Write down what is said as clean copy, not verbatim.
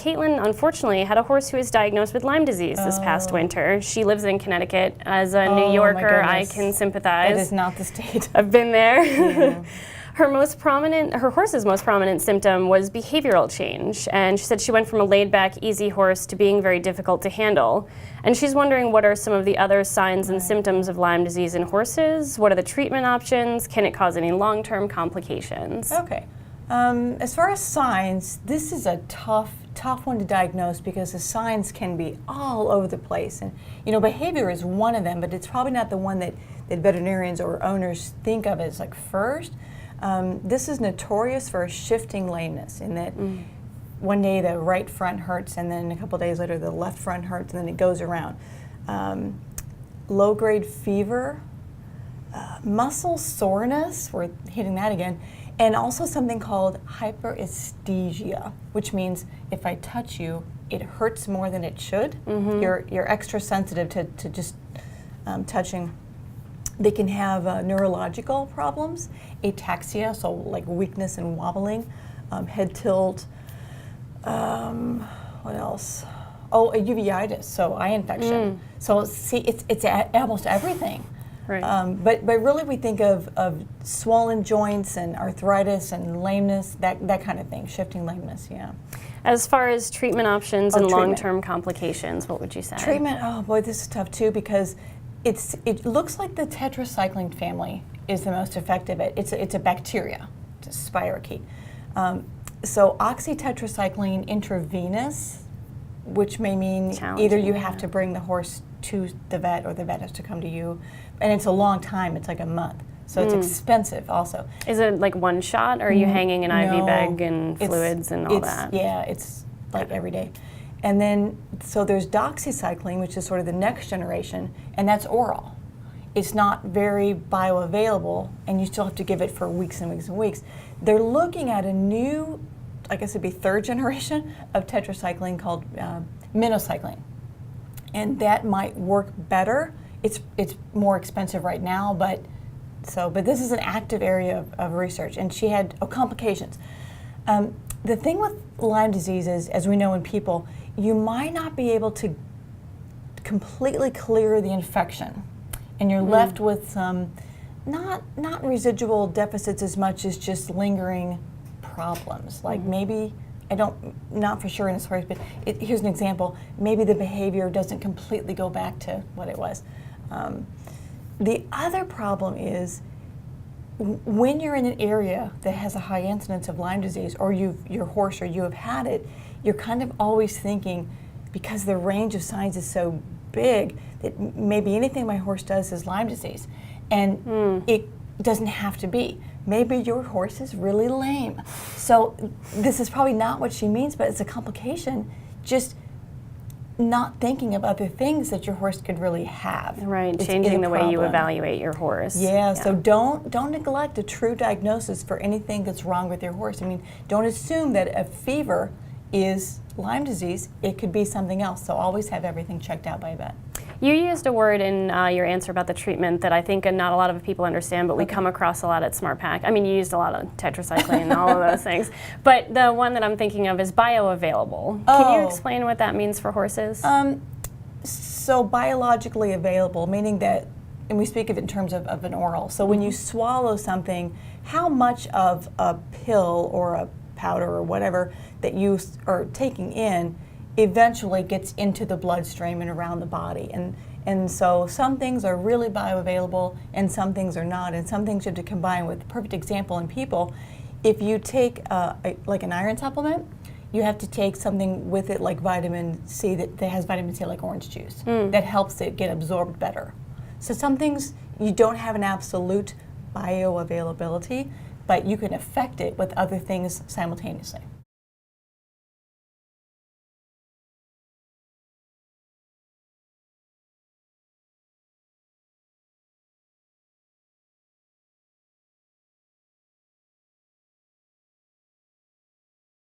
Caitlin, unfortunately, had a horse who was diagnosed with Lyme disease this past winter. She lives in Connecticut. As a New Yorker, I can sympathize. That is not the state. I've been there. Yeah. Her horse's most prominent symptom was behavioral change, and she said she went from a laid-back, easy horse to being very difficult to handle. And she's wondering, what are some of the other signs and symptoms of Lyme disease in horses? What are the treatment options? Can it cause any long-term complications? Okay. As far as signs, this is a tough one to diagnose because the signs can be all over the place. And behavior is one of them, but it's probably not the one that veterinarians or owners think of as like first. This is notorious for a shifting lameness, in that one day the right front hurts, and then a couple days later the left front hurts, and then it goes around. Low-grade fever, muscle soreness, we're hitting that again, and also something called hyperesthesia, which means if I touch you, it hurts more than it should. You're extra sensitive to just touching. They can have neurological problems, ataxia, so like weakness and wobbling, head tilt, what else? Oh, a uveitis, so eye infection. So see, it's almost everything. Right. But really we think of swollen joints and arthritis and lameness, that kind of thing, shifting lameness, yeah. As far as treatment options and long-term complications, what would you say? Treatment, oh boy, this is tough too, because it looks like the Tetracycline family is the most effective. It's a bacteria, it's a spirochete. So oxytetracycline intravenous, which may mean either you have to bring the horse to the vet or the vet has to come to you, and it's a long time. It's like a month, so it's expensive also. Is it like one shot, or are you hanging an IV bag and fluids and all that? Yeah, it's like every day. And then, so there's Doxycycline, which is sort of the next generation, and that's oral. It's not very bioavailable, and you still have to give it for weeks and weeks and weeks. They're looking at a new, I guess it'd be third generation of tetracycline called Minocycline. And that might work better. It's more expensive right now, but this is an active area of research, and she had complications. The thing with Lyme disease is, as we know in people, you might not be able to completely clear the infection, and you're left with some not residual deficits as much as just lingering problems. Like maybe, not for sure in this horse, but here's an example. Maybe the behavior doesn't completely go back to what it was. The other problem is, when you're in an area that has a high incidence of Lyme disease, or your horse or you have had it, you're kind of always thinking, because the range of signs is so big, that maybe anything my horse does is Lyme disease. And it doesn't have to be. Maybe your horse is really lame. So this is probably not what she means, but it's a complication, just not thinking of other things that your horse could really have. Right, changing the way you evaluate your horse. Yeah, so don't neglect a true diagnosis for anything that's wrong with your horse. I mean, don't assume that a fever is Lyme disease. It could be something else, so always have everything checked out by a vet. You used a word in your answer about the treatment that I think not a lot of people understand, but we come across a lot at SmartPak. I mean, you used a lot of tetracycline and all of those things, but the one that I'm thinking of is bioavailable. Can you explain what that means for horses? So biologically available, meaning that, and we speak of it in terms of an oral, so when you swallow something, how much of a pill or a powder or whatever that you are taking in eventually gets into the bloodstream and around the body. And so some things are really bioavailable and some things are not, and some things you have to combine with. Perfect example in people, if you take like an iron supplement, you have to take something with it like vitamin C that has vitamin C, like orange juice, that helps it get absorbed better. So some things you don't have an absolute bioavailability, but you can affect it with other things simultaneously.